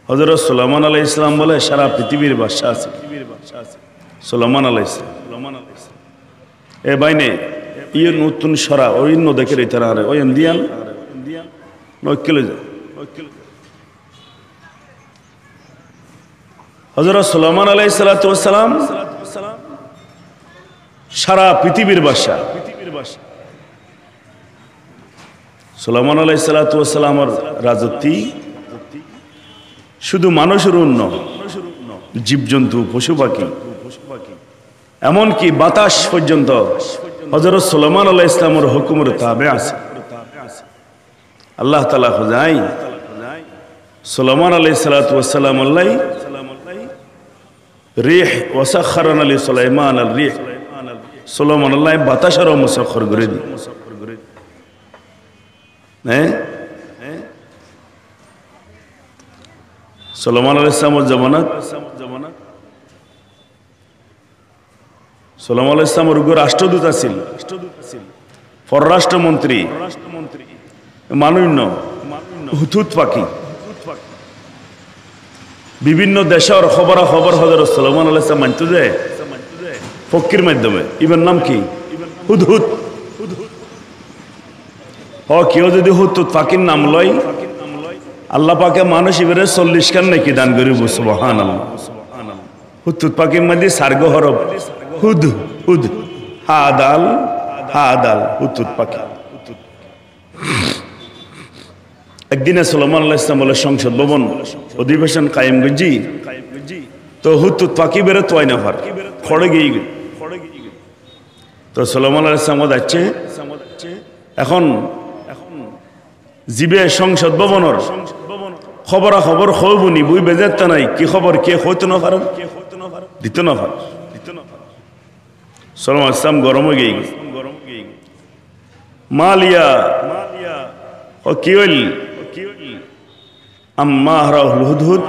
হযরত সুলাইমান আলাইহিস সালাম বলে সারা পৃথিবীর বাদশা আছে সুলাইমান আলাইহিস সালাম এ বাইনে ইয়ে নতুন সরা অন্য দেখে রেতারে ওই ইন্ডিয়ান নকিলে হযরত সুলাইমান আলাইহিস সালাম সারা পৃথিবীর বাদশা সুলাইমান আলাইহিস সালামের রাজত্ব শুধু মানুষের উন্ন জীবজন্তু পশু পাখি এমনকি বাতাস পর্যন্ত হযরত সুলাইমান আলাইহিস সালামের হুকুমের তাবে আছে আল্লাহ তাআলা খুদাই সুলাইমান আলাইহিস সালাম আল্লাহ রিহ ওয়াসাখখারনা লি সুলাইমান আল রিহ সুলাইমান আল্লাহ বাতাসের মুসাখখর করে দি হ্যাঁ সুলাইমান আলাইহিস সালামের জামানাত সুলাইমান আলাইহিস সালামের রাষ্ট্রদূত ছিল পররাষ্ট্রমন্ত্রী মানন্য হুতুত পাখি বিভিন্ন দেশের খবর হযরত সুলাইমান আলাইহিস সালাম মানতে যায় ফকির মাধ্যমে ইবের নাম কি হুদহুদ কেউ যদি হুতুত পাখির নাম লয় আল্লাহ পাকে মানুষ ইবেরে 40 খান নাকি দান করিব সুবহানাল্লাহ হুতুত পাখির মধ্যে সার্গ হরফ হুদ হুদ হাদাল হুতুত পাখি একদিনে সুলাইমান আলাইহিস সালাম বলে সংসদ ভবন অধিবেশন কায়েম গজি তো হুতুত পাখি বেরে তোয় না পার খড়ে গিয়ে তো সুলাইমান আলাইহিস সালাম যাচ্ছে এখন জিবে সংসদ ভবনের খবর খবনি বই বেজাত নাই কি খবর কে হইতো না পারেন দিত না পার সুলাইমান আলাইহিস সালাম গরম হয়ে গিয়ে মালিয়া ও কি হইল আম্মা হারাহুল হুদহুদ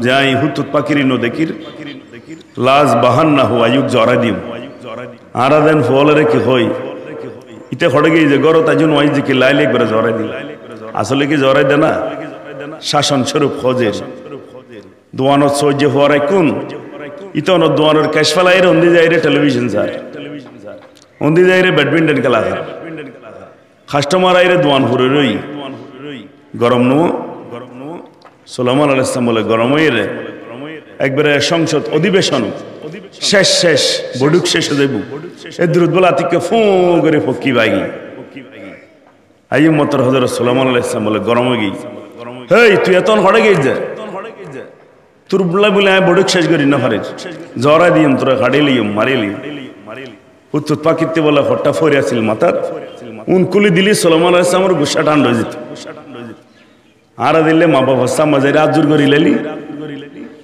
যাই হুতুত পাখিরি নো দেখির লাজ বাহান্না হো আয়ুক জরা দিম আরাদেন ফলরে কি হই ইতে খড়ে গিয়ে যে গরত আজুন ওয়াই যে কি লাইলে করে জরা দিম আসলে কি জরাই দে না শাসন স্বরূপ খোঁজের দোয়ানত সহ্য হওয়ার কোন ইতন দোয়ানোর ক্যাশ ফেলাইরে অন্দি যাইরে টেলিভিশন স্যার অন্দি যাইরে ব্যাডমিন্টন খেলা স্যার কাস্টমার আইরে দোয়ান ফুরে রই গরম নো সুলাইমান আলাইহিস সালাম বলে গরম হইরে একবারে সংসদ অধিবেশন শেষ বডুক শেষ হয়ে যাইব এ দ্রুত বলা থেকে ফু করে ফকি বাগি আইয়ুম মতর হযরত সুলাইমান আলাইহিস সালাম বলে গরম হয়ে গই হেই তুই এতন হড়ে গই যা তোর বলা বলে বডুক শেষ করি না পারে জরা দিম তোরা গাড়ি লিম মারিলি হুতুত পাকিতে বলে হট্টা ফরে আছিল মাথার উনকুলি দিলি সুলাইমান আলাইহিস সালামের গুসা ঠান্ডা হয়ে যেত আর দিলে মা বাবা সামাজে রাজুর করি লেলি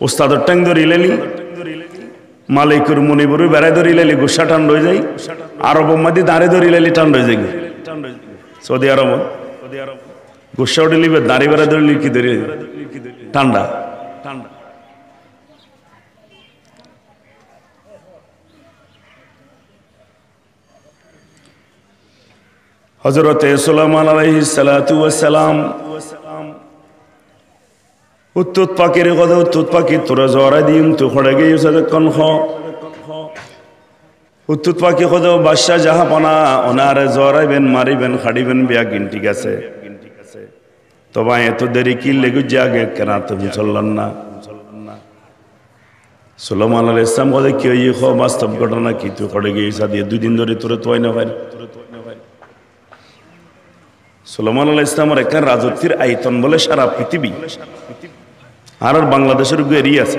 ওস্তাদর ট্যাং ধরি লেলি মালিকুর মনিবুর বেড়াই ধরি লেলি গুসা ঠান্ডা হয়ে যায় আরব মাদি দাঁড়ে ধরি লেলি ঠান্ডা হয়ে যায় সৌদি আরব গুসা উঠে দাঁড়ি বেড়া ধরলি কি ধরি ঠান্ডা হযরত সুলাইমান আলাইহিস সালাতু ওয়াস সালাম উত্তুত পাখির কথা উত্তুত পাখি তোরা জরা দিন তো খড়ে গিয়ে কন খ উত্তুত পাখি কথা বাদশা যাহা পানা ওনারে জরাইবেন মারিবেন খাড়িবেন বিয়া গিন ঠিক আছে তবে এত দেরি কি লেগে জাগে কেন তুমি চললেন না সুলাইমান আলাইহিস সালাম কথা কি হই বাস্তব ঘটনা কি তুই খড়ে গিয়ে দিয়ে 2 দিন ধরে তোরে তোয় না ভাই সুলাইমান আলাইহিস সালামের একটা রাজত্বের আয়তন বলে সারা পৃথিবী আর বাংলাদেশের এরিয়া আছে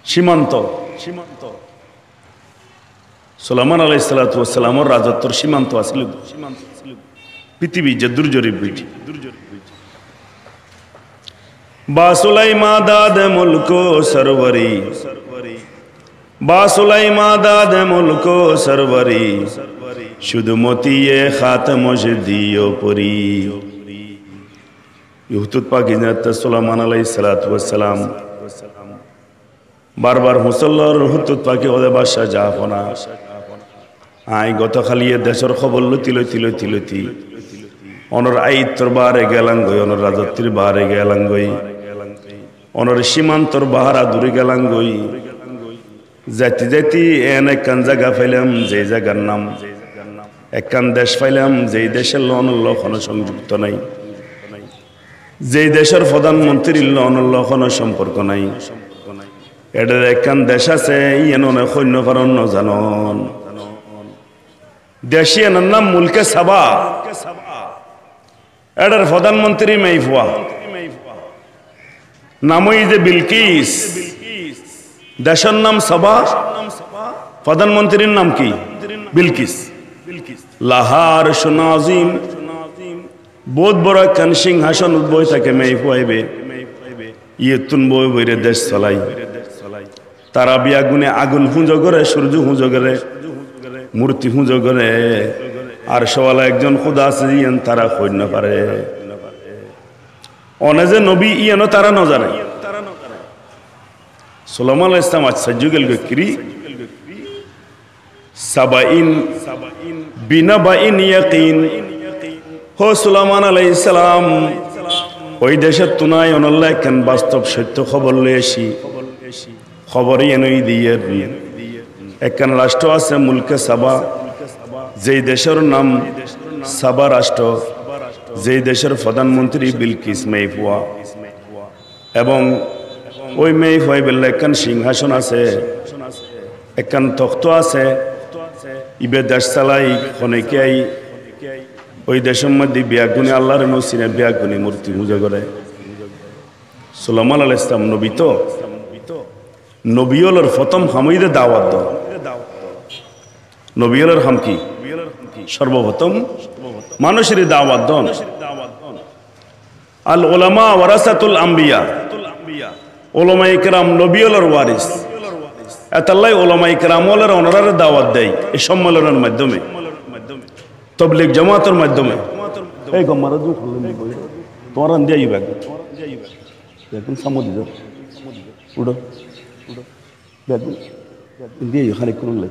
সীমান্ত সুলাইমান আলাইহিস সালামের রাজত্বের সীমান্ত আছিল পৃথিবী যে দুর্জরি বৃদ্ধি বা সুলাইমা দাদ মুলকো সরওয়ারি বা সুলাইমা দাদ মুলকো সরওয়ারি শুধু মতিয়ে খাতমশ দিও পরি হুতুত পাখি সুলাইমান আলাইহিস সালাম বারবার মুসল্লার হুতুত পাখি ওদের বাদশা আই গত খালি দেশের খবর লতি অনর আইত্তর বাহারে গেলাঙ্গই অনর রাজত্বের বাহারে গেলাঙ্গই অনর সীমান্তর বাহারা দূরে গেলাঙ্গই জাতি জাতি এন একখান জায়গা পাইলাম যে জায়গার নাম একখান দেশ পাইলাম যেই দেশের লনল্ল কোনো সংযুক্ত নাই যেই দেশের প্রধানমন্ত্রীর লনল্ল কোনো সম্পর্ক নাই এটার একখান দেশ আছে ইয়েন অনেক সৈন্য কারণ জানন দেশি এনার নাম মুলকে সাবা এটার প্রধানমন্ত্রী মেইফুয়া নামই যে বিলকিস দেশের নাম সাবা প্রধানমন্ত্রীর নাম কি বিলকিস লাহার সোনাজিম বহুত বড় একখান সিংহাসন উদ্বয় থাকে মেইফুয়াইবে ইয়েতুন বই বইরে দেশ চলাই তারা বিয়া গুনে আগুন হুঁজো করে সূর্য হুঁজো করে মূর্তি হুঁজো করে আর সওয়ালা একজন খুদা আছে ইয়েন তারা কই না পারে অনে যে নবী ইয়েনও তারা ন জানে সুলাইমান আলাইহিস সালাম আশ্চর্য গেল গিরি সাবাইন বিনাবাইন ইয়াকিন হো সুলাইমান আলাইহিস সালাম ওই দেশের তুনায় অনল্লাহ কেন বাস্তব সত্য খবর লয়ে আসি খবরই এনেই দিয়ে একখান রাষ্ট্র আছে মুলকে সাবা যেই দেশের নাম সাবা রাষ্ট্র যেই দেশের প্রধানমন্ত্রী বিলকিস মেইফুয়া এবং ওই মেইফুয়াই বললে একখান সিংহাসন আছে একখান তখ্ত আছে ইবে দেশ চালাই খনেকাই ওই দেশের মধ্যে বিয়াগুনি আল্লাহর নসিনে বিয়াগুনি মূর্তি পূজা করে সুলাইমান আলাইহিস সালাম নবী তো নবীর প্রথম হামইদে দাওয়াত দাও নবীর হাম কি সর্বপ্রথম মানুষের দাওয়াত দাও আল উলামা ওয়ারাসাতুল আম্বিয়া উলামায়ে কেরাম নবীর ওয়ারিস এতাল্লাই উলামায়ে কেরাম ওলার ওনার দাওয়াত দেয় এই সম্মেলনের মাধ্যমে তবলিগ জামাতের মাধ্যমে এই গম্মারা দু খুললেন তোমার আন দিয়ে ব্যাগ দেখুন সামুদ্র উড়ো ব্যাগ দিয়ে খানিক করলে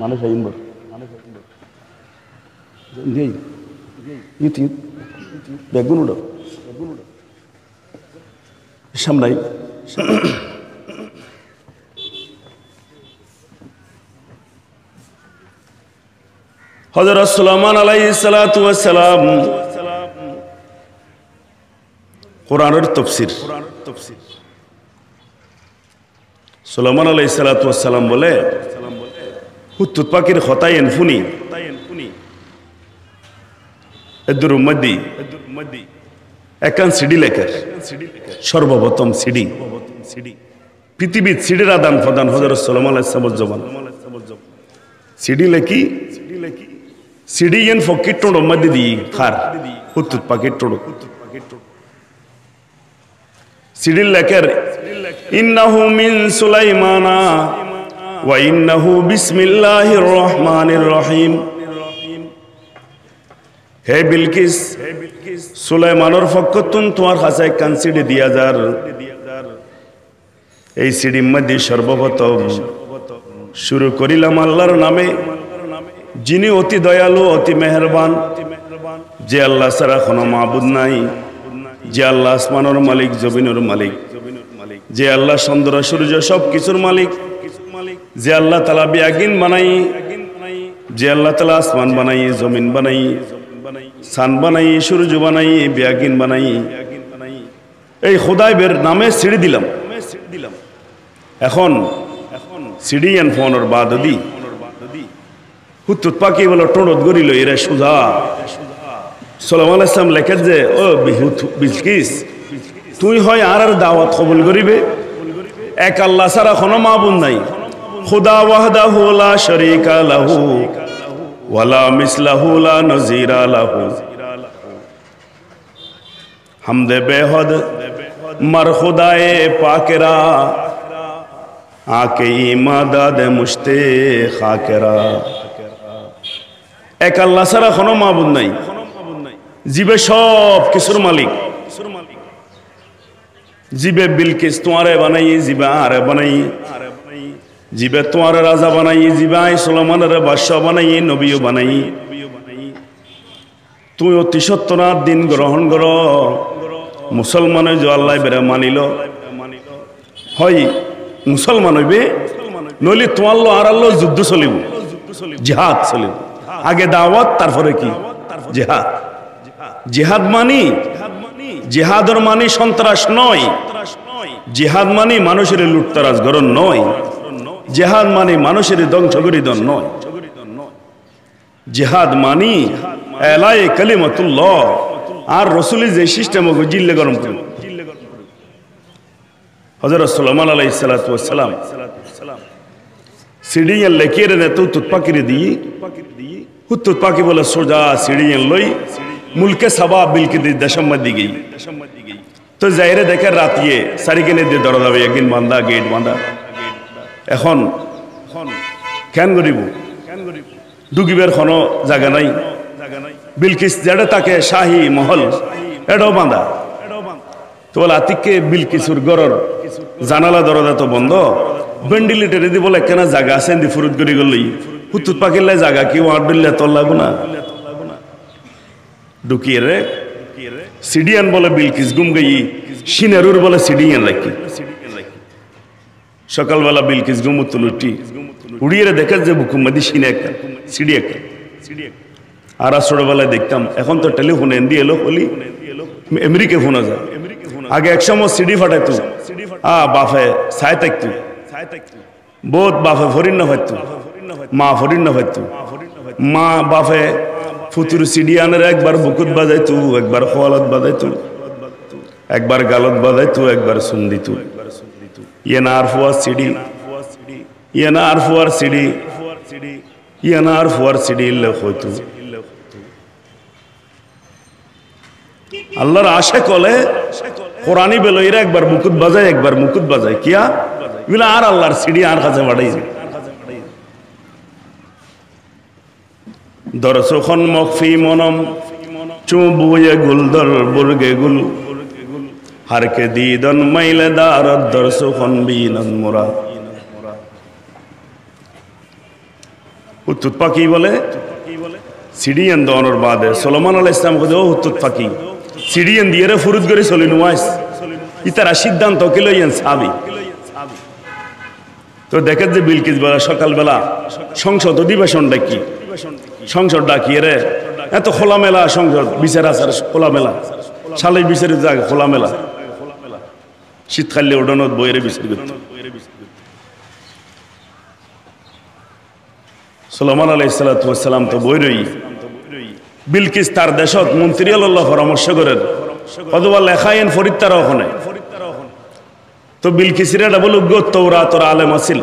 মানুষ আইন বল দিয়ে ইউথ ইউথ ব্যাগুন উড়ো সামলাই হযরত সুলাইমান আলাইহিস সালাতু ওয়াস সালাম কোরআনের তাফসীর সুলাইমান আলাইহিস সালাতু ওয়াস সালাম বলে হুতুত পাখির খতাই এনফুনি এদুর মদি একান সিডি লেখার সর্বপ্রথম সিডি পৃথিবীর সিডির আদান প্রদান হযরত সুলাইমান আলাইহিস সালামের জবান সিডি লেখি সিডি এন ফকির টোড়ো মধ্যে দি খার হুতুত পাখির টোড়ো সিডি লেখার ইন্নাহু মিন সুলাইমানা ওয়া ইন্নাহু বিসমিল্লাহির রহমানির রহিম হে বিলকিস সুলাইমানের ফকতুন তোমার কাছে একখান সিডি দিয়া যার এই সিডির মধ্যে সর্বপ্রথম শুরু করিলাম আল্লাহর নামে যিনি অতি দয়ালু অতি মেহেরবান যে আল্লাহ ছাড়া কোনো মাবুদ নাই যে আল্লাহ আসমানের মালিক জমিনের মালিক যে আল্লাহ চন্দ্র সূর্য সব কিছুর মালিক যে আল্লাহ তাআলা বিয়াগিন বানাই যে আল্লাহ তাআলা আসমান বানাই জমিন বানাই সান বানাই সূর্য বানাই বিয়াগিন বানাই এই খোদাইবের নামে সিঁড়ি দিলাম এখন সিঁড়ি এন ফোনের বাদদি হুতুত পাখি বলো টোড়ত গড়িল এরা সুধা সুলাইমান আলাইহিস সালাম লেখে যে ও বিলকিস তুই হয় আর দাওয়াত কবুল করিবে এক আল্লাহ ছাড়া কোনো মাবুদ নাই খুদা ওয়াহদাহু লা শারীকা লাহু ওয়ালা মিসলাহু লা নযীরা লাহু হামদে বেহদ মার খুদায়ে পাকেরা আকে ইমাদাদ মুশতে খাকেরা এক আল্লাহ ছাড়া কোনো মাবুদ নাই জিবে সব কিছুর মালিক জিবে বিলকিস তোমারে বানাই জিবে আরে বানাই জিবে তোমারে রাজা বানাই জিবে সুলাইমানের বাদশা বানাই নবীও বানাই তুই অতি সত্যনাথ দিন গ্রহণ কর মুসলমানে যে আল্লাহ বেড়ে মানিল হয় মুসলমান হইবে নইলে তোমার আর আল্লাহ যুদ্ধ চলিব জিহাদ চলিব আগে দাওয়াত তারপরে কি জিহাদ জিহাদ মানি জিহাদর মানি সন্ত্রাস নয় জিহাদ মানি মানুষের লুটতারাজ গরণ নয় জিহাদ মানি মানুষের ধ্বংস করিদন নয় জিহাদ মানি এলায়ে কালিমাতুল্লাহ আর রসুলের যে সিস্টেম জিল্লে গরম করে হযরত সুলাইমান আলাইহিস সালাতু ওয়াস সালাম সিডিয়ান লেকিরে নে তো তুতপাকিরে দিয়ে তুতপাকি বলে সোজা সিডিয়ান লই মুলকে সাবা বিলকে দেশম মধ্যে গই তো যাইরে দেখে রাতিয়ে সারিকেনে দিয়ে দরজা একদিন বান্ধা গেট বান্ধা এখন কেন করিব ডুগিবের কোনো জায়গা নাই বিলকিস যেটা তাকে শাহী মহল এটাও বাঁধা তো বলে আতিককে বিলকিসুর গরর জানালা দরজা তো বন্ধ ভেন্টিলেটরে দি বলে কেন জায়গা আছে দি ফুরুত করি গলি হুতুত পাকিলে জায়গা কি ওয়ার দিলে তোর লাগবো না ঢুকিয়ে রে সিডিয়ান বলে বিলকিস গুম গই সিনারুর বলে সিডিয়ান রাখি সকালবেলা বিলকিস গুম তুলুটি উড়িয়ে দেখে যে বুকুমাদি সিনে একটা সিডি একটা আর ছোটবেলায় দেখতাম এখন তো টেলিফোন এন্দি এলো হলি আমেরিকা ফোনা যায় আগে এক সময় সিডি ফাটাইতো বাফে ছায় থাকতো বহুত বাফে ফরিন না হয়তো মা ফরিন না হয়তো মা বাফে ফুতুর সিডি আনের একবার বুকুত বাজাইতো একবার খোয়ালত বাজাইতো একবার গালত বাজাইতো একবার শুনদিত ইয়েনা আর ফুয়ার সিডি ইয়েনা আর ফুয়ার সিডি ইয়েনা আর ফুয়ার সিডি ইল্লে হইতো আল্লাহর আশা কলে কোরআনি বেলইরা একবার মুকুট বাজায় একবার মুকুট বাজায় কিয়া বিলা আর আল্লাহর সিডি আর কাছে বাড়াই দরসখন মকফি মনম চুবুয়ে গুলদর বুরগে গুল হারকে দিদন মাইলে দারদ দরসখন বিনন মোরা হুতুত পাকি বলে সিডিয়ান দনর বাদে সুলাইমান আলাইহিস সালাম কো হুতুত পাকি সিডিয়ান দিয়ে ফুরুত করে চলিনু ওয়াইস ইতারা সিদ্ধান্ত কিলইয়েন সাবি তো দেখে যে বিলকিস বেলা সকালবেলা সংসদ অধিবেশন ডাকি সংসদ ডাকিয়ে রে এত খোলামেলা সংসদ বিচার আচার খোলামেলা সালে বিচারের জায়গা খোলামেলা শীতকালে উডনত বইয়ের বিচার করত সুলাইমান আলাইহিস সালাতু ওয়াস সালাম তো বই রই বিলকিস তার দেশত মন্ত্রী আল্লাহ পরামর্শ করেন অথবা লেখায়েন ফরিত্তার ওখানে তো বিলকিসের এটা বলুক গো তৌরাত ওর আলেম আছিল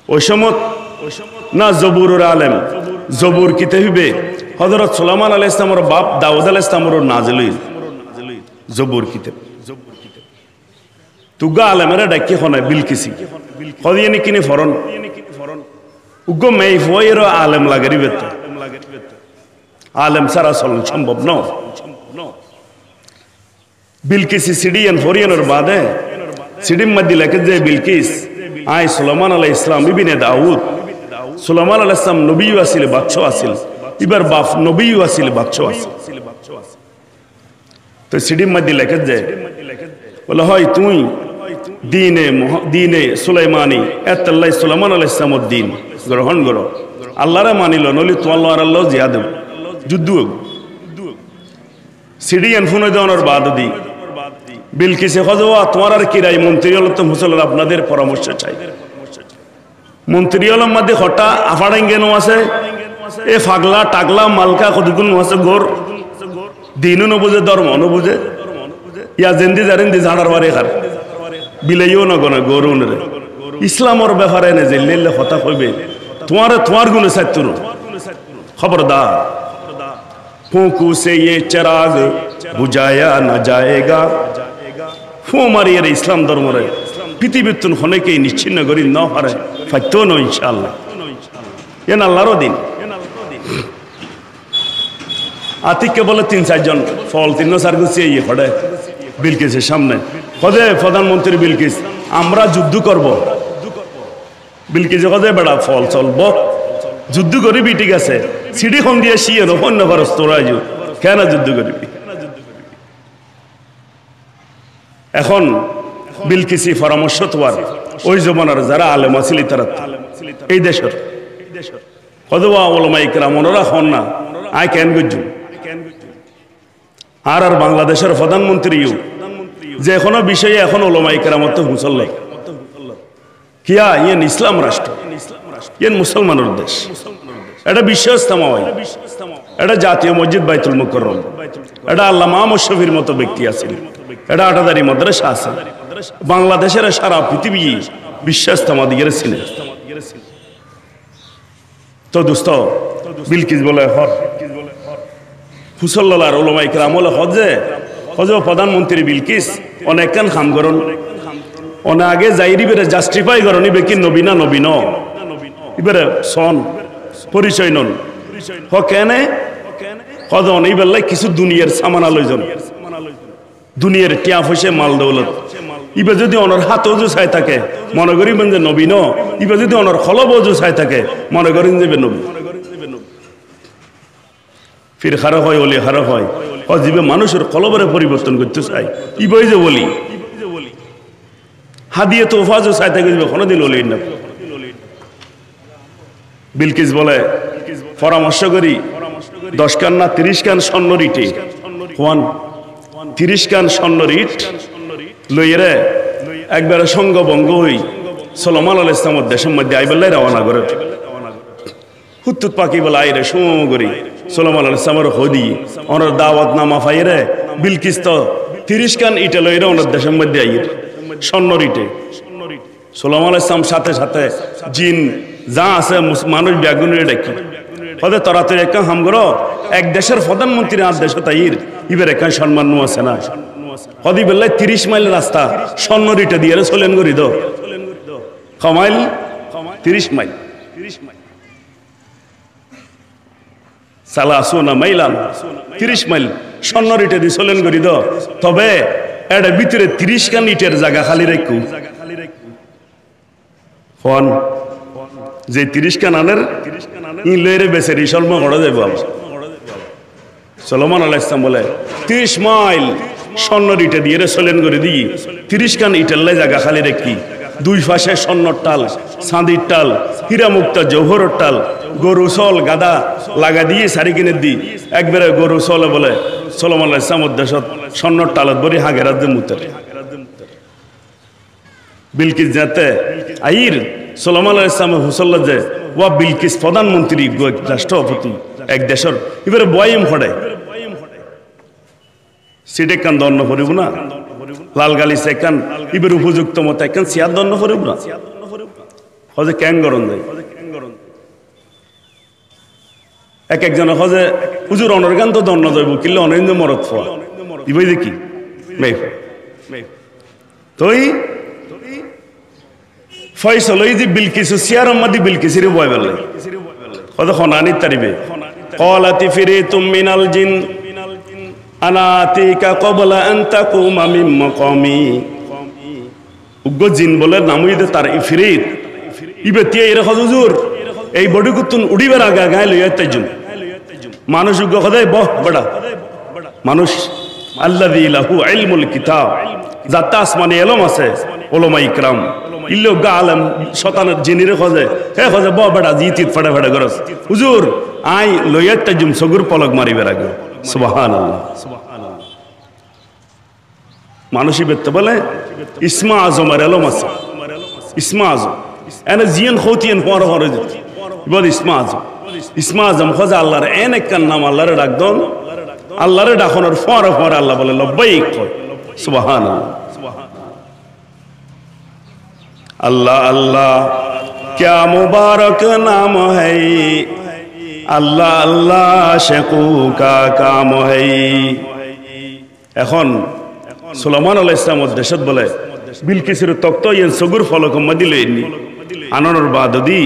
ওই সময় না জবুরের আলেম জবুর কিতে হইবে হযরত সুলাইমান আলাইহিস সালামের বাপ দাউদ আলাইহিস সালামের নাজিল জবুর কিতে তুগা আলেমের ডাকি হনে বিলকিসি কদিয়ে কিনে ফরন উগ্র মেই ফয়ের আলেম লাগেরিবে তো আলেম সারা চলন সম্ভব ন বিলকিসি সিডিয়ান ফরিয়ানোর বাদে সিডিম মধ্যে লেখে যে বিলকিস আই সুলাইমান আলাইহিস সালাম ইবনে দাউদ সুলাইমান আলাইহিস সালাম নবীও আছিল বাদশা আছিল এবার বাপ নবীও আছিল বাদশা আছিল তো সিডিম মধ্যে লেখে যে বলে হয় তুই দিনে সুলাইমানি এতাল্লাহ সুলাইমান আলাইহিস সালামের দিন গ্রহণ করো আল্লাহরে মানিল নলি তোমার আল্লাহ জিহাদ যুদ্ধ সিডিয়ান ফোনে দেওয়ানোর বাদ দি বিলকিসে হজওয়া তোমার আর কিরাই মন্ত্রী হল তো মুসল্লার আপনাদের পরামর্শ চাই মন্ত্রী হলের মধ্যে হটা আফাড়াঙ্গেনো আছে এ ফাগলা টাগলা মালকা কতগুণ আছে গোর দিনও নবুঝে ধর্ম নবুঝে ইয়া জেন্দি জারেন্দি ঝাড়ার বারে খার বিলাইও নগনে গরু রে ইসলামর ব্যাপারে নে যে লেলে হতা কইবে তোমার গুণে সাইতুর খবরদার फूंकू से ये चिराग बुझाया न जाएगा फू मारी रे इस्लाम धर्म रे पृथ्वी तुन होने के निश्चिन्न करी न पारे फाइतो न इंशाल्लाह ये ना अल्लाहर दिन आतिक के बोले 3-4 जन फल 3-4 गुছিয়ে ये पड़े বিলকিসের সামনে কদে প্রধানমন্ত্রী বিলকিস আমরা যুদ্ধ করব বিলকিস কদে বড় ফল চলবো যুদ্ধ করবি ঠিক আছে সিডি খন দিয়ে শিয়ে অন্য খরচ তোরা কেন যুদ্ধ করবি এখন বিলকিসি পরামর্শ তোয়ার ওই জমানার যারা আলেম আছিল তারা এই দেশের হদবা ওলামা ইকরাম ওনারা হন না আই কেন গজ্জু আর বাংলাদেশের প্রধানমন্ত্রীও যে কোনো বিষয়ে এখন ওলামা ইকরামত হুসল্লা কিয়া ইয়েন ইসলাম রাষ্ট্র ইয়েন মুসলমানের দেশ এটা বিশ্ব ইস্তেমা হয় এটা জাতীয় মসজিদ বাইতুল মুকাররম এটা আল্লামা মুশফির মতো ব্যক্তি আছেন এটা আটাদারি মাদ্রাসা আছে বাংলাদেশের সারা পৃথিবী বিশ্ব ইস্তেমা দিয়ে ছিলেন তো দোস্ত বিলকিস বলে হর হুসল্লার ওলামা ইকরাম বলে হজে প্রধানমন্ত্রী বিলকিস অনেকখান খাম করন অনে আগে যাইরি বেড়ে জাস্টিফাই করন ইবে কি নবী না নবী ন ইবেরে সন পরিচয় নন হ কেনে হদ অনেক বেলায় কিছু দুনিয়ার সামান আলোজন দুনিয়ার টিয়া ফসে মাল দৌলত ইবে যদি অনর হাত অজু চাই থাকে মনে করিবেন যে নবী ন ইবে যদি অনর খলব অজু চাই থাকে মনে করেন যে নবী ফির খারা হয় ওলি খারা হয় অজীবে মানুষের কলবরে পরিবর্তন করতে চাই ইবই যে বলি হাদিয়ে তোফা যে চাই থাকে কোনোদিন ওলি না বিলকিস বলে পরামর্শ করি 10 কান না 30 কান স্বর্ণ রিটে 30 কান স্বর্ণ রিট লইরে একবারে সঙ্গভঙ্গ হই সুলাইমান আলাইহিস সালামের দেশের মধ্যে আইবেলাই রওনা করে হুত্তুত পাখি বলে আইরে সুমগরি সুলাইমান আলাইহিস সালামের হদি ওনার দাওয়াত নামা ফাইরে বিলকিস তো 30 কান ইটে লইরে ওনার দেশের মধ্যে আইর স্বর্ণ রিটে সুলাইমান আলাইহিস সালাম সাথে সাথে জিন যা আছে মানুষ ব্যাগুনে ডাকি হদে তাড়াতাড়ি একটা হাম করো এক দেশের প্রধানমন্ত্রী আর দেশ তাইর ইবের একটা সম্মান আছে না হদি বেলায় 30 মাইল রাস্তা স্বর্ণ রিটে দিয়ে চলেন করি দো কমাইল 30 মাইল সালাসুনা মাইলান 30 মাইল স্বর্ণ রিটে দিয়ে চলেন করি দো তবে এর ভিতরে 30 কান ইটের জায়গা খালি রাখু ফোন যে 30 কান আনের ইলেরে বেসেরি সলমা গড়া যাইব সুলাইমান আলাইহিস সালাম বলে 30 মাইল স্বর্ণ ইটে দিয়ে চলেন করে দিই 30 কান ইটের লাই জায়গা খালি রাখি দুই পাশে স্বর্ণর টাল চাঁদির টাল হীরা মুক্তা জৌহরের টাল গরু চল গাদা লাগা দিয়ে সারি কিনে দি একবারে গরু চলে বলে সুলাইমান আলাইহিস সালামের দেশত স্বর্ণর টালত বড়ি হাগেরাত দে মুতের বিলকিস যাতে আইর সুলাইমান আলাইহিস সালাম হুসল্লা যে ওয়া বিলকিস প্রধানমন্ত্রী রাষ্ট্রপতি এক দেশের এবারে বয়াম হড়ে সিটে কান দণ্ড করিব না লাল গালি সেকান ইবের উপযুক্ত মতো একখান সিয়ার দণ্ড করিব না হজে ক্যাং গরম দেয় এক একজনের হজে হুজুর অনর্গান তো দণ্ড যাইব কিনলে অনেক মরত ফোয়া ইবই দেখি তই ফয়সল এই যে বিলকিস সিয়ার আম্মাদি বিলকিসিরে বয় বেলে কত খনানির তারিবে ক্বালাতি ফিরিতুম মিনাল জিন আনা আতিকা ক্বাবলা আন তাকুমা মিন মাকামি উগ্র জিন বলে নামই দে তার ইফরিত ইবে তে এর হুজুর এই বডি কুতুন উড়িবার আগা গায় লইয়া তাইজুম মানুষ উগ্র খদাই বহ বড়া মানুষ আল্লাযী লাহু ইলমুল কিতাব যাতা আসমানে ইলম আছে উলামা ইকরাম ইল্লো গা আলম শতানের জিনিরে খোঁজে হে খোঁজে ব বেড়া জিতিত ফেড়ে ফেড়ে গরস হুজুর আই লইয়ারটা জুম সগুর পলক মারিবে রাখবে সুবহানাল্লাহ মানুষই বেতে বলে ইসমা আজমের এলম আছে ইসমা আজম এনে জিয়ান খোতিয়ান হওয়ার হরে বল ইসমা আজম খোঁজে আল্লাহর এন একখান নাম আল্লাহরে ডাক দন আল্লাহরে ডাকনের ফরে ফরে আল্লাহ বলে লব্বাইক কয় সুবহানাল্লাহ अल्लाह अल्लाह क्या मुबारक नाम है अल्लाह अल्लाह शेखू का काम है এখন সুলাইমান আলাইহিস সালামের দেশত বলে বিলকিসের তক্ত ইন সগুর ফলক মদিলেনি আননের বাদদি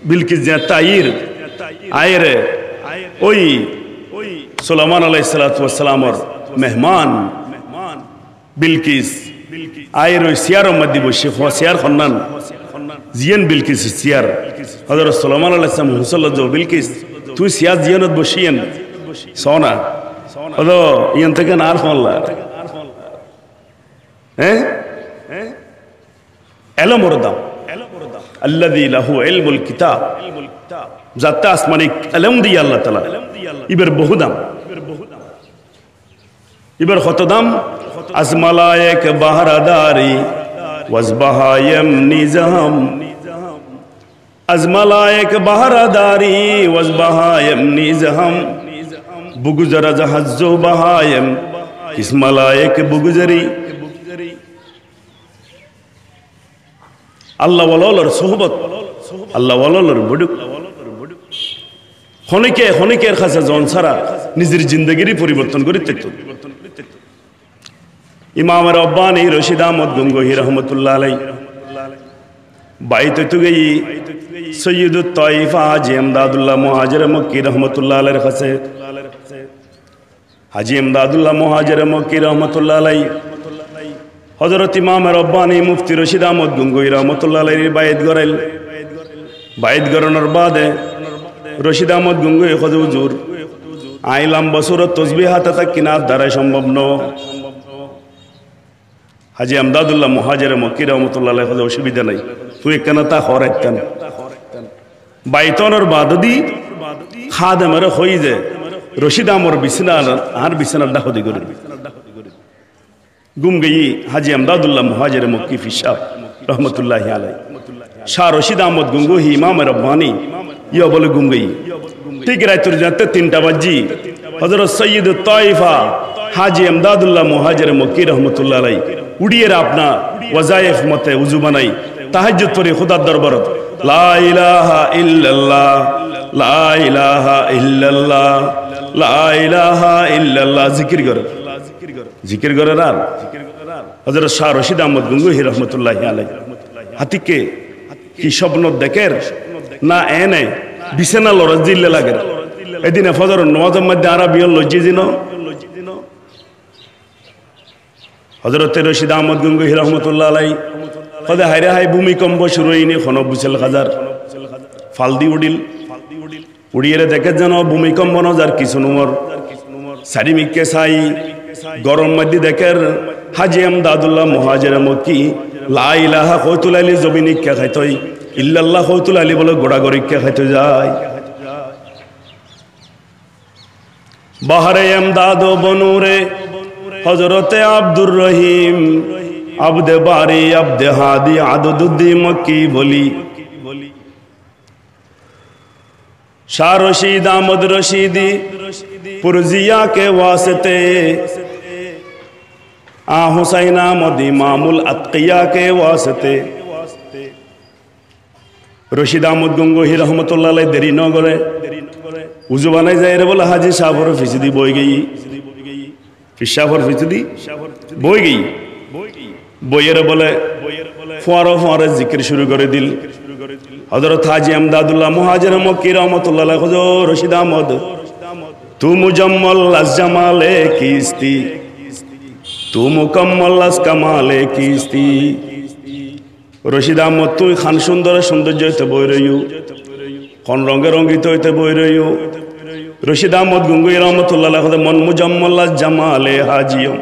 বিলকিস যে তাইর আয়রে ওই সুলাইমান আলাইহিস সালামের মেহমান বিলকিস আয়ের ওই সিয়ার মধ্যে বসে সিয়ার খন্নান জিয়ান বিলকিস সিয়ার হযরত সুলাইমান আলাইহিস সালাম হুসল্লা জো বিলকিস তুই সিয়াজ জিয়ানত বসিয়েন সোনা হলো ইয়ান থেকে আর ফল্লা হ্যাঁ এলমর দাম আল্লাযী লাহু ইলমুল কিতাব যাতে আসমানি এলম দি আল্লাহ তাআলা ইবের বহু দাম ইবের কত দাম আজমালায়েক বাহারাদারি ওয়াজবাহায়াম নিজাম আজমালায়েক বাহারাদারি ওয়াজবাহায়াম নিজাম বুগুজরা জাহাজ্জু বাহায়াম কিসমালায়েক বুগুজরি আল্লাহ ওয়ালার সোহবত আল্লাহ ওয়ালার বডুক খনিকের কাছে জন ছাড়া নিজের জিন্দগিরই পরিবর্তন করে দেখত ইমাম রব্বানী রশিদ আহমদ গঙ্গোহী রহমতুল্লাহ আলাই বাইতে তুগেই সৈয়দুত তাইফা হাজি এমদাদুল্লাহ মুহাজির মক্কি রহমতুল্লাহ আলাইহির কাছে হাজি এমদাদুল্লাহ মুহাজির মক্কি রহমতুল্লাহ আলাই হযরত ইমাম রব্বানী মুফতি রশিদ আহমদ গঙ্গোহী রহমতুল্লাহ আলাইহির বাইত গরানোর বাদে রশিদ আহমদ গঙ্গোহী কয় হুজুর আইলাম বছর তসবিহাত কিনার দ্বারাই সম্ভব ন হাজি আমদাদুল্লাহ মুহাজির মক্কি রহমতুল্লাহ আলাইহি কয় অসুবিধা নাই তুই কেন তা হরাত কেন বাইতনের বাদদি খাদেমের হই যে রশিদ আমর বিছনার আর বিছনার দাহদি করে গুম গই হাজি আমদাদুল্লাহ মুহাজির মক্কি ফিসাব রহমতুল্লাহ আলাইহি শাহ রশিদ আহমদ গঙ্গোহী ইমাম রব্বানী ইয়া বলে গুম গই ঠিক রাইতুর যাতে 3টা বাজি হযরত সৈয়দ তাইফা হাজি আমদাদুল্লাহ মুহাজির মক্কি রহমতুল্লাহ আলাইহি উড়িয়ে আপনা ওয়াজায়েফ মতে উজু বানাই তাহাজ্জুদ পড়ে খোদার দরবারত লা ইলাহা ইল্লাল্লাহ লা ইলাহা ইল্লাল্লাহ লা ইলাহা ইল্লাল্লাহ জিকির করে আর হযরত শাহ রশিদ আহমদ গঙ্গোহী রহমতুল্লাহ আলাইহি হাতিকে কি স্বপ্ন দেখের না এনে বিছানা লরজ দিলে লাগে এদিনে ফজর নামাজের মধ্যে আরবি লজ্জি দিন হযরত রশিদ আহমদ গঙ্গোহী রহমতুল্লাহ আলাইহি কদে হায়রে হাই ভূমিকম্প শুরু হইনি খনব বুঝল হাজার ফালদি উড়িয়ে দেখে যেন ভূমিকম্প নজার কিছু নম্বর সারিমিককে সাই গরম মধ্যে দেখের হাজি আমদাদুল্লাহ মুহাজির মক্কি লা ইলাহা কয়তুল আলী জমিনিকে খাইতই ইল্লাল্লাহ কয়তুল আলী বলে গোড়াগড়িকে খাইতে যায় বাহারে আমদাদ বনুরে হযরতে আব্দুর রহিম আবদে বারি আবদে হাদি আদদুদ্দি মক্কি বলি শাহ রশিদ আহমদ রশিদি পুরজিয়া के वास्ते आ हुसैन अहमद इमामुल अतकिया के वास्ते রশিদ আহমদ গঙ্গোহী রহমতুল্লাহ আলাইহি দেরি ন করে উজু বানাই যায় রে বলে হাজি সাহর ফিসদি বই গই ফিসাফর ফিসদি বই গই বইয়ের বলে ফোয়ারে জিকির শুরু করে দিল হযরত হাজি আমদাদুল্লাহ মুহাজির মক্কি রহমতুল্লাহ আলাইহি হুজুর রশিদ আহমদ তু মুজাম্মাল আজ জামালে কিস্তি তু মুকাম্মাল আজ কামালে কিস্তি রশিদ আহমদ তুই খান সৌন্দর্য হইতে বই রইও কোন রঙে রঙ্গিত হইতে বই রইও রশিদ আহমদ গঙ্গোহী রহমতুল্লাহ আলাইহি মন মুজাম্মাল আজ জামালে হাজিয়ম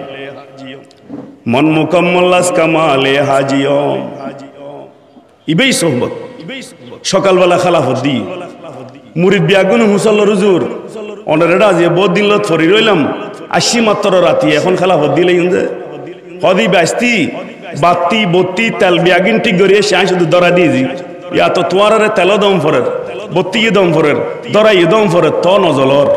মন মুকাম্মাল আজ কামালে হাজিয়ম ইবেই সোহবত সকালবেলা খালাফত দি মুরিদ বিয়াগুন হুসল্লর হুজুর অনারেডা যে বহুত দিন লত ফরি রইলাম 80 মাত্র রাতি এখন খালাফত দিলে যে কদি বাইস্তি বাতি বত্তি তেল বিয়াগিন ঠিক গড়িয়ে সে শুধু দরা দিয়েছি ইয়া তো তোমারে তেল দম ফরের বত্তি দম ফরের দরাই দম ফরের তো নজলর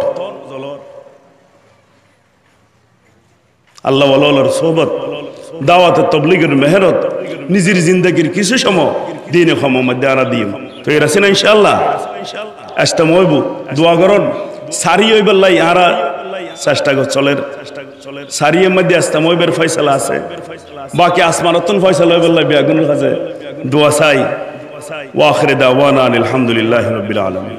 আল্লাহ ওয়ালার সোহবত দাওয়াত তবলিগের মেহনত নিজের জিন্দগির কিছু সময় দিনে ক্ষমা মধ্যে আরা দিম তো এর আছে না ইনশাআল্লাহ আস্তে মইবু দোয়া করুন সারি হইবল্লাই আরা চেষ্টা কর চলের সারিয়ের মধ্যে আস্তে মইবের ফয়সালা আছে বাকি আসমানতুন ফয়সালা হইবল্লাই বিয়াগুনের কাছে দোয়া চাই ওয়া আখির দাওয়ানা আলহামদুলিল্লাহি রাব্বিল আলামিন।